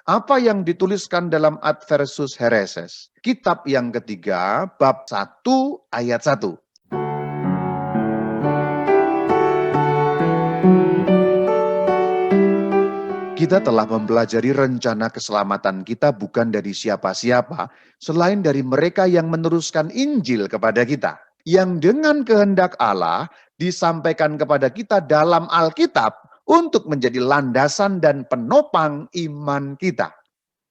Apa yang dituliskan dalam Adversus Hereses? Kitab yang ketiga, bab 1 ayat 1. Kita telah mempelajari rencana keselamatan kita bukan dari siapa-siapa, selain dari mereka yang meneruskan Injil kepada kita. Yang dengan kehendak Allah disampaikan kepada kita dalam Alkitab untuk menjadi landasan dan penopang iman kita.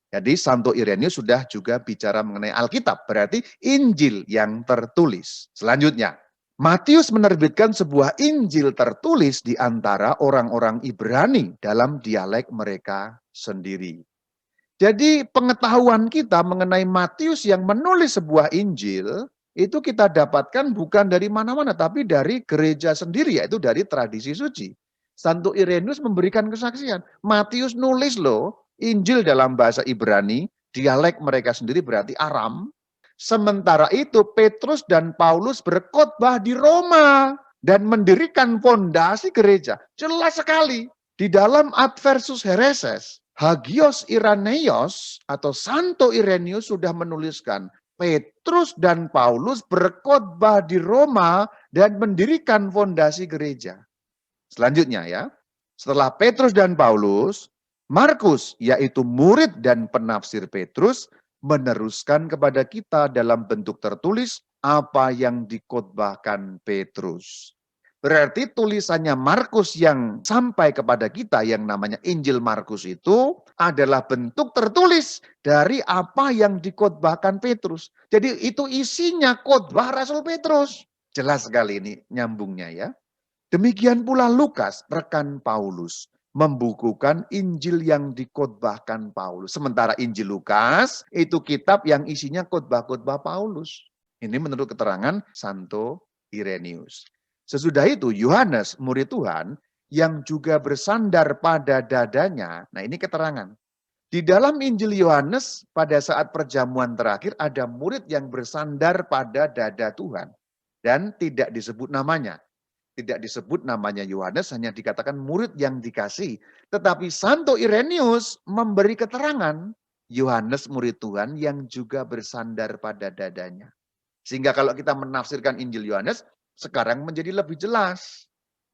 Jadi Santo Irenaeus sudah juga bicara mengenai Alkitab, berarti Injil yang tertulis. Selanjutnya, Matius menerbitkan sebuah Injil tertulis di antara orang-orang Ibrani dalam dialek mereka sendiri. Jadi pengetahuan kita mengenai Matius yang menulis sebuah Injil, itu kita dapatkan bukan dari mana-mana, tapi dari gereja sendiri, yaitu dari tradisi suci. Santo Irenaeus memberikan kesaksian, Matius nulis loh, Injil dalam bahasa Ibrani, dialek mereka sendiri berarti Aram. Sementara itu Petrus dan Paulus berkhotbah di Roma dan mendirikan fondasi gereja. Jelas sekali di dalam Adversus Hereses, Hagios Irenaeus atau Santo Irenaeus sudah menuliskan Petrus dan Paulus berkhotbah di Roma dan mendirikan fondasi gereja. Selanjutnya ya, setelah Petrus dan Paulus, Markus yaitu murid dan penafsir Petrus meneruskan kepada kita dalam bentuk tertulis apa yang dikhotbahkan Petrus. Berarti tulisannya Markus yang sampai kepada kita yang namanya Injil Markus itu adalah bentuk tertulis dari apa yang dikhotbahkan Petrus. Jadi itu isinya khotbah Rasul Petrus. Jelas sekali ini nyambungnya ya. Demikian pula Lukas, rekan Paulus, membukukan Injil yang dikhotbahkan Paulus. Sementara Injil Lukas itu kitab yang isinya khotbah-khotbah Paulus. Ini menurut keterangan Santo Irenaeus. Sesudah itu Yohanes, murid Tuhan, yang juga bersandar pada dadanya. Nah ini keterangan. Di dalam Injil Yohanes pada saat perjamuan terakhir ada murid yang bersandar pada dada Tuhan. Dan tidak disebut namanya. Tidak disebut namanya Yohanes, hanya dikatakan murid yang dikasih. Tetapi Santo Irenaeus memberi keterangan, Yohanes murid Tuhan yang juga bersandar pada dadanya. Sehingga kalau kita menafsirkan Injil Yohanes, sekarang menjadi lebih jelas.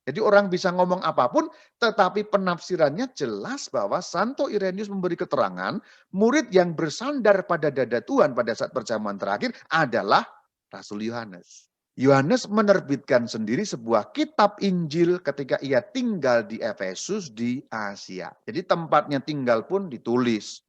Jadi orang bisa ngomong apapun, tetapi penafsirannya jelas bahwa Santo Irenaeus memberi keterangan, murid yang bersandar pada dada Tuhan pada saat perjamuan terakhir adalah Rasul Yohanes. Yohanes menerbitkan sendiri sebuah kitab Injil ketika ia tinggal di Efesus di Asia. Jadi tempatnya tinggal pun ditulis.